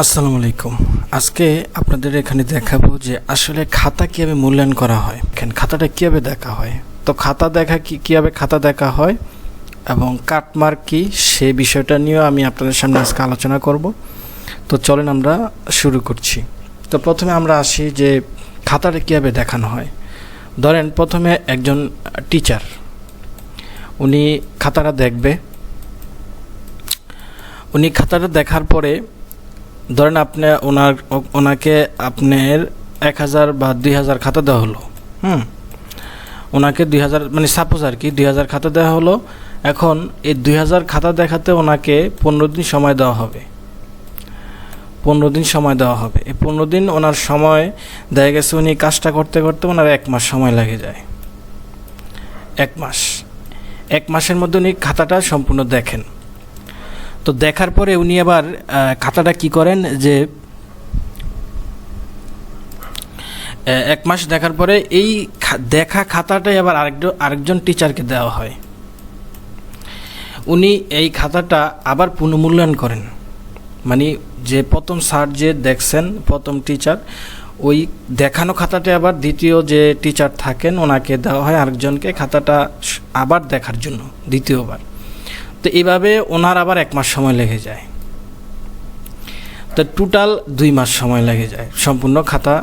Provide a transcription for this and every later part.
আসসালামু আলাইকুম। আজকে আপনাদের এখানে দেখাবো যে আসলে খাতা কীভাবে মূল্যায়ন করা হয়, খাতাটা কীভাবে দেখা হয়। তো খাতা দেখা কীভাবে খাতা দেখা হয় এবং কাটমার্ক কী সে বিষয়টা নিয়েও আমি আপনাদের সামনে আজকে আলোচনা করব। তো চলেন আমরা শুরু করছি। তো প্রথমে আমরা আসি যে খাতাটা কীভাবে দেখানো হয়। ধরেন প্রথমে একজন টিচার উনি খাতাটা দেখবে। উনি খাতাটা দেখার পরে ধরেন ওনাকে আপনার 1000 বা 2000 খাতা দেওয়া হলো। ওনাকে 2000 মানে সাপোজ আর কি 2000 খাতা দেওয়া হলো। এখন এই 2000 খাতা দেখাতে ওনাকে 15 দিন সময় দেওয়া হবে। 15 দিন সময় দেওয়া হবে। এই 15 দিন ওনার সময় দেখা গেছে উনি কাজটা করতে করতে ওনার 1 মাস সময় লেগে যায়। 1 মাসের মধ্যে উনি খাতাটা সম্পূর্ণ দেখেন। তো দেখার পরে উনি আবার খাতাটা কি করেন যে 1 মাস দেখার পরে এই দেখা খাতাটাই আবার আরেকজন টিচারকে দেওয়া হয়। উনি এই খাতাটা আবার পুনর্মূল্যায়ন করেন, মানে যে প্রথম স্যার যে দেখছেন প্রথম টিচার, ওই দেখানো খাতাটা আবার দ্বিতীয় যে টিচার থাকেন ওনাকে দেওয়া হয় আরেকজনকে খাতাটা আবার দেখার জন্য দ্বিতীয়বার। তো এইভাবে ওনার আবার 1 মাস সময় লেগে যায়। তো টোটাল 2 মাস সময় লেগে যায়, সম্পূর্ণ খাতা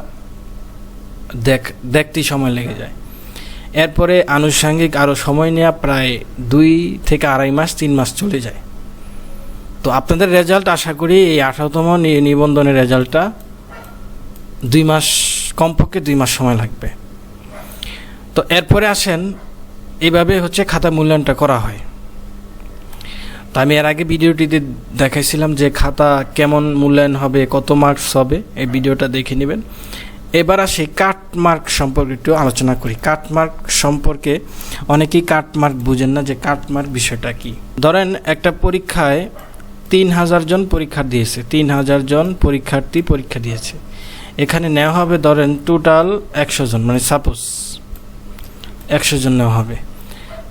দেখতেই সময় লেগে যায়। এরপরে আনুষঙ্গিক আরও সময় নেওয়া প্রায় 2 থেকে 2.5 মাস 3 মাস চলে যায়। তো আপনাদের রেজাল্ট আশা করি এই 18তম নিবন্ধনের রেজাল্টটা 2 মাস, কমপক্ষে 2 মাস সময় লাগবে। তো এরপরে আসেন এইভাবে হচ্ছে খাতা মূল্যায়নটা করা হয়। তো আমি এর আগে ভিডিওটিতে দেখাইছিলাম যে খাতা কেমন মূল্যায়ন হবে, কত মার্কস হবে, এই ভিডিওটা দেখে নেবেন। এবার আসি কাটমার্ক সম্পর্কে একটু আলোচনা করি। কাটমার্ক সম্পর্কে অনেকেই কাটমার্ক বুঝেন না যে কাটমার্ক বিষয়টা কি। ধরেন একটা পরীক্ষায় 3000 জন পরীক্ষা দিয়েছে, 3000 জন পরীক্ষার্থী পরীক্ষা দিয়েছে। এখানে নেওয়া হবে ধরেন টোটাল 100 জন, মানে সাপোজ 100 জন নেওয়া হবে।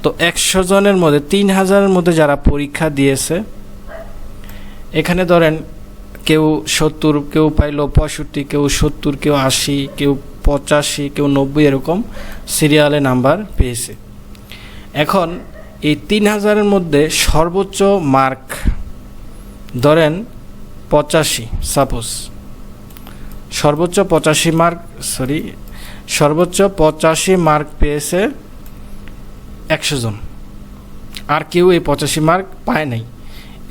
তো 100 জনের মধ্যে 3000-এর মধ্যে যারা পরীক্ষা দিয়েছে, এখানে ধরেন কেউ 70, কেউ পাইল 65, কেউ 70, কেউ 80, কেউ 85, কেউ 90 এরকম সিরিয়ালে নাম্বার পেয়েছে। এখন এই 3000-এর মধ্যে সর্বোচ্চ মার্ক ধরেন 85, সাপোজ সর্বোচ্চ 85 মার্ক পেয়েছে 100 জন, আর কেউ এই 85 মার্ক পায় নাই।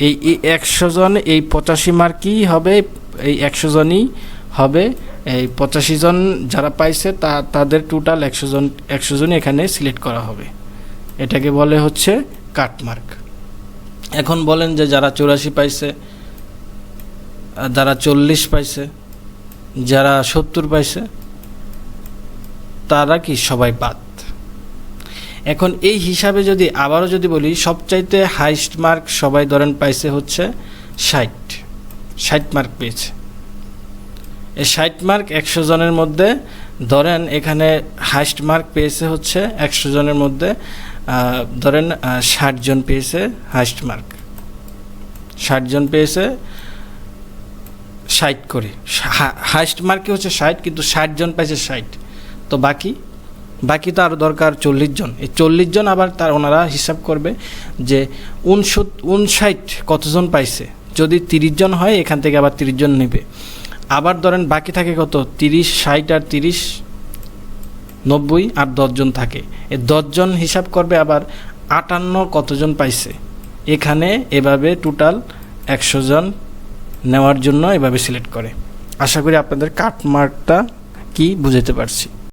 এই 100 জন এই 85 মার্কই হবে, এই 100 জনই হবে এই 85 জন যারা পাইছে তাদের টোটাল 100 জনই এখানে সিলেক্ট করা হবে। এটাকে বলে হচ্ছে কাটমার্ক। এখন বলেন যে যারা 84 পাইছে, যারা 40 পাইছে, যারা 70 পাইছে, তারা কি সবাই বাদ। এখন এই হিসাবে যদি আবারও যদি বলি, সবচাইতে হাইস্ট মার্ক সবাই ধরেন পাইছে হচ্ছে 60 মার্ক পেয়েছে। এই 60 মার্ক 100 জনের মধ্যে ধরেন এখানে হাইস্ট মার্ক পেয়েছে হচ্ছে 100 জনের মধ্যে ধরেন 60 জন পেয়েছে হাইস্ট মার্ক। 60 জন পেয়েছে 60 করে, হাইস্ট মার্কে হচ্ছে 60, কিন্তু 60 জন পাইছে 60। তো বাকি তো আরও দরকার 40 জন। এই 40 জন আবার ওনারা হিসাব করবে যে 59 কতজন পাইছে। যদি 30 জন হয় এখান থেকে আবার 30 জন নেবে। আবার ধরেন বাকি থাকে কত, 30, 60 আর 30 90, আর 10 জন থাকে। এই 10 জন হিসাব করবে আবার 58 কতজন পাইছে। এখানে এভাবে টোটাল 100 জন নেওয়ার জন্য এভাবে সিলেক্ট করে। আশা করি আপনাদের কাটমার্কটা কি বুঝাতে পারছি।